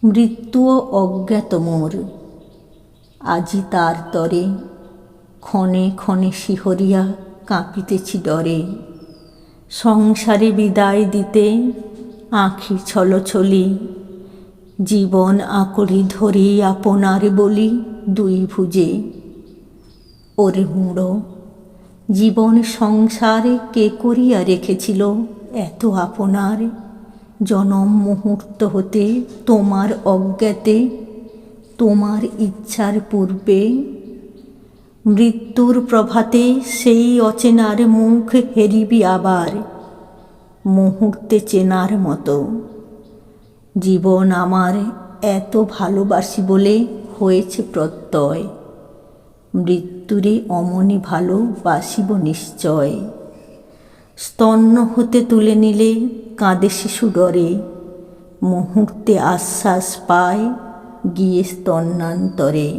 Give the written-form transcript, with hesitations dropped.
মৃত্যুও অজ্ঞাত মোর, আজি তার তরে ক্ষণে ক্ষণে শিহরিয়া কাঁপিতেছি ডরে। সংসারে বিদায় দিতে আঁখি ছলছলি, জীবন আকড়ি ধরি আপনার বলি দুই ভুজে। ওরে মুড়ো, জীবন সংসারে কে করিয়া রেখেছিল এত আপনার? জনম মুহূর্ত হতে তোমার অজ্ঞাতে, তোমার ইচ্ছার পূর্বে। মৃত্যুর প্রভাতে সেই অচেনার মুখ হেরিবি আবার, মুহূর্তে চেনার মতো। জীবন আমার এত ভালোবাসি বলে হয়েছে প্রত্যয়, মৃত্যুরে অমনি ভালোবাসিব নিশ্চয়। স্তন্য হতে তুলে নিলে কাঁদে শিশু ডরে, মুহূর্তে আশ্বাস পায় গিয়ে স্তন্যান্তরে।